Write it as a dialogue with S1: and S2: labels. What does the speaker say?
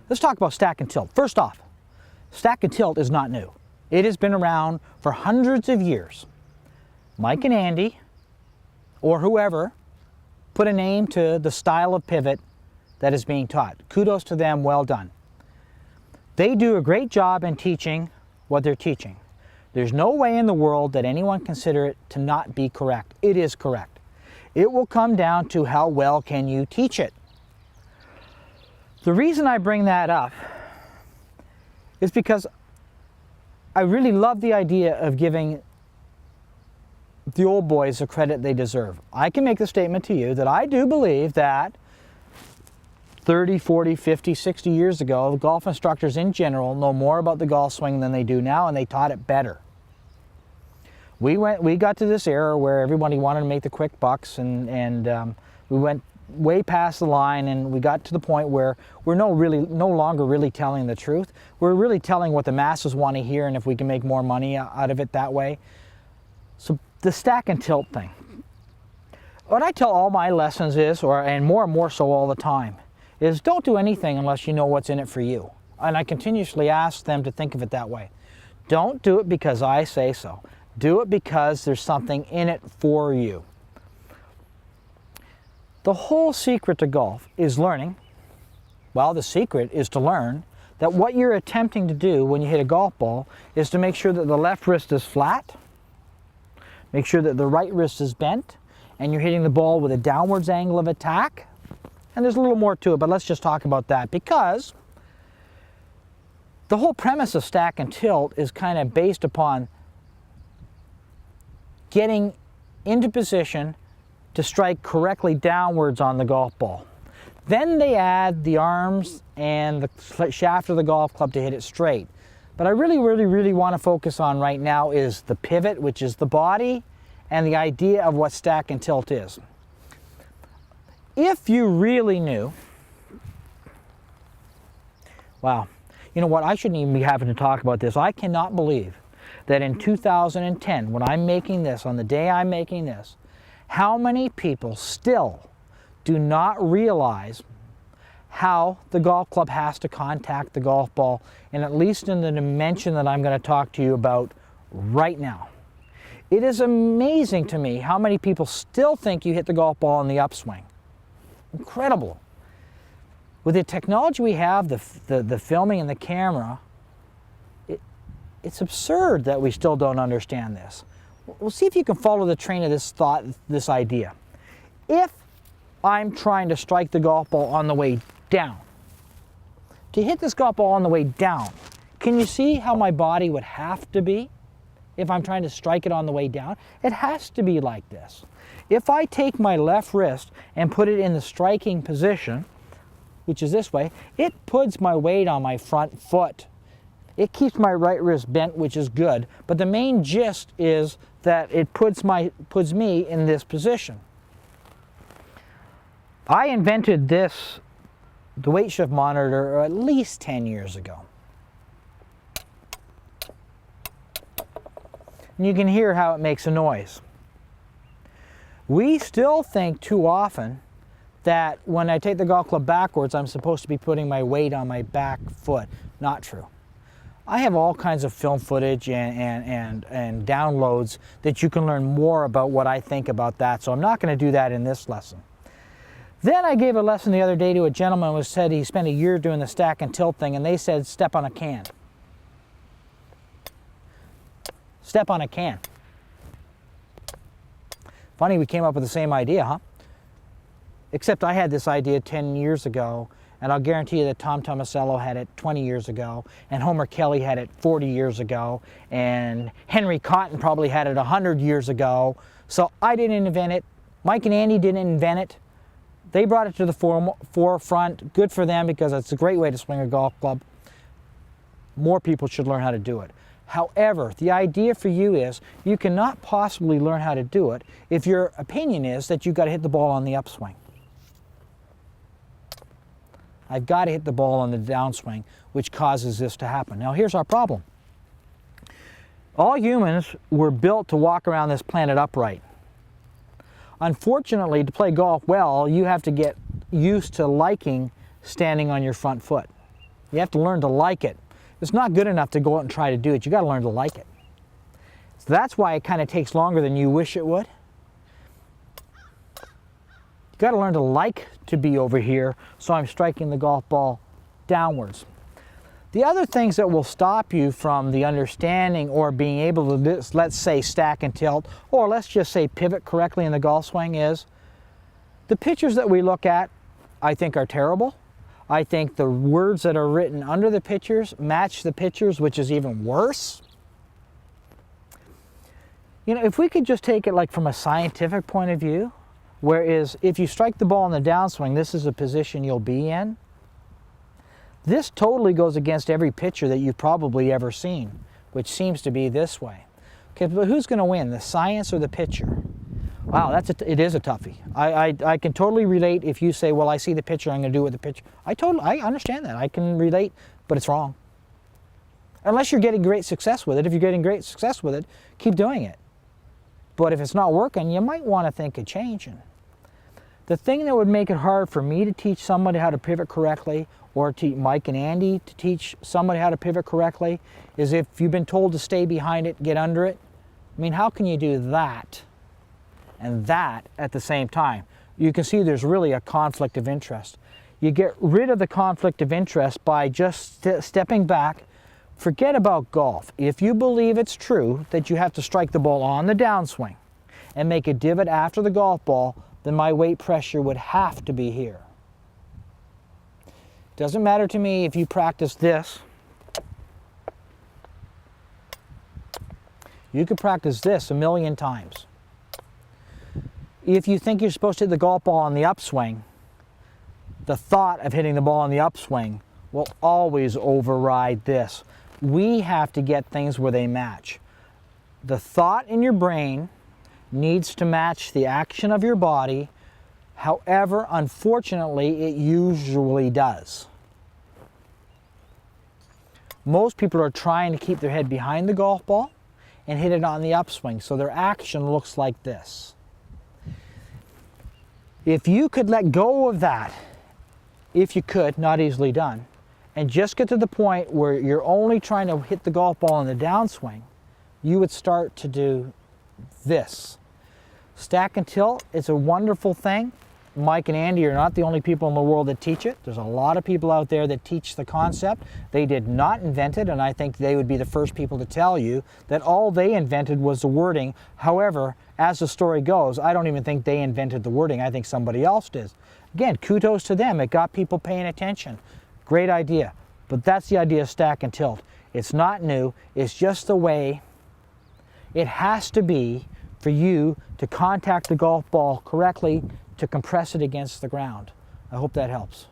S1: Let's talk about stack and tilt. First off, stack and tilt is not new. It has been around for hundreds of years. Mike and Andy, or whoever, put a name to the style of pivot that is being taught. Kudos to them, well done. They do a great job in teaching what they're teaching. There's no way in the world that anyone consider it to not be correct. It is correct. It will come down to how well can you teach it. The reason I bring that up is because I really love the idea of giving the old boys the credit they deserve. I can make the statement to you that I do believe that 30, 40, 50, 60 years ago, golf instructors in general know more about the golf swing than they do now, and they taught it better. We got to this era where everybody wanted to make the quick bucks, and we went way past the line, and we got to the point where we're no longer really telling the truth. We're really telling what the masses want to hear, and if we can make more money out of it that way. So the stack and tilt thing. What I tell all my lessons is, and more so all the time, is don't do anything unless you know what's in it for you. And I continuously ask them to think of it that way. Don't do it because I say so. Do it because there's something in it for you. The whole secret to golf is learning. Well, the secret is to learn that what you're attempting to do when you hit a golf ball is to make sure that the left wrist is flat, make sure that the right wrist is bent, and you're hitting the ball with a downwards angle of attack. And there's a little more to it, but let's just talk about that, because the whole premise of stack and tilt is kind of based upon getting into position to strike correctly downwards on the golf ball. Then they add the arms and the shaft of the golf club to hit it straight. But I really want to focus on right now is the pivot, which is the body, and the idea of what stack and tilt is. If you really knew, wow, you know what, I shouldn't even be having to talk about this. I cannot believe that in 2010, when I'm making this, on the day I'm making this, how many people still do not realize how the golf club has to contact the golf ball, and at least in the dimension that I'm going to talk to you about right now. It is amazing to me how many people still think you hit the golf ball in the upswing. Incredible. With the technology we have, the filming and the camera, it's absurd that we still don't understand this. We'll see if you can follow the train of this thought, this idea. If I'm trying to strike the golf ball on the way down, to hit this golf ball on the way down, can you see how my body would have to be if I'm trying to strike it on the way down? It has to be like this. If I take my left wrist and put it in the striking position, which is this way, it puts my weight on my front foot. It keeps my right wrist bent, which is good, but the main gist is that it puts me in this position. I invented this, the weight shift monitor, at least 10 years ago. And you can hear how it makes a noise. We still think too often that when I take the golf club backwards, I'm supposed to be putting my weight on my back foot. Not true. I have all kinds of film footage and downloads that you can learn more about what I think about that, so I'm not going to do that in this lesson. Then I gave a lesson the other day to a gentleman who said he spent a year doing the stack and tilt thing, and they said step on a can. Step on a can. Funny, we came up with the same idea, huh? Except I had this idea 10 years ago, and I'll guarantee you that Tom Tomasello had it 20 years ago, and Homer Kelly had it 40 years ago, and Henry Cotton probably had it 100 years ago. So I didn't invent it. Mike and Andy didn't invent it. They brought it to the forefront. Good for them, because it's a great way to swing a golf club. More people should learn how to do it. However, the idea for you is you cannot possibly learn how to do it if your opinion is that you've got to hit the ball on the upswing. I've got to hit the ball on the downswing, which causes this to happen. Now here's our problem. All humans were built to walk around this planet upright. Unfortunately, to play golf well, you have to get used to liking standing on your front foot. You have to learn to like it. It's not good enough to go out and try to do it. You got to learn to like it. So that's why it kind of takes longer than you wish it would. You got to learn to like to be over here, so I'm striking the golf ball downwards. The other things that will stop you from the understanding or being able to, let's say, stack and tilt, or let's just say pivot correctly in the golf swing is the pictures that we look at, I think, are terrible. I think the words that are written under the pictures match the pictures, which is even worse. You know, if we could just take it like from a scientific point of view, whereas if you strike the ball in the downswing, this is a position you'll be in. This totally goes against every picture that you've probably ever seen, which seems to be this way. Okay, but who's going to win, the science or the picture? Wow, it is a toughie. I can totally relate if you say, well, I see the picture, I'm going to do it with the picture. I understand that. I can relate, but it's wrong. Unless you're getting great success with it. If you're getting great success with it, keep doing it. But if it's not working, you might want to think of changing. The thing that would make it hard for me to teach somebody how to pivot correctly, or teach Mike and Andy to teach somebody how to pivot correctly, is if you've been told to stay behind it, get under it. I mean, how can you do that and that at the same time? You can see there's really a conflict of interest. You get rid of the conflict of interest by just stepping back. Forget about golf. If you believe it's true that you have to strike the ball on the downswing and make a divot after the golf ball, then my weight pressure would have to be here. Doesn't matter to me if you practice this. You could practice this a million times. If you think you're supposed to hit the golf ball on the upswing, the thought of hitting the ball on the upswing will always override this. We have to get things where they match. The thought in your brain needs to match the action of your body. However, unfortunately, it usually does. Most people are trying to keep their head behind the golf ball and hit it on the upswing, so their action looks like this. If you could let go of that, if you could, not easily done, and just get to the point where you're only trying to hit the golf ball in the downswing, you would start to do this. Stack and tilt is a wonderful thing. Mike and Andy are not the only people in the world that teach it. There's a lot of people out there that teach the concept. They did not invent it, and I think they would be the first people to tell you that all they invented was the wording. However, as the story goes, I don't even think they invented the wording. I think somebody else did. Again, kudos to them. It got people paying attention. Great idea. But that's the idea of stack and tilt. It's not new. It's just the way it has to be for you to contact the golf ball correctly to compress it against the ground. I hope that helps.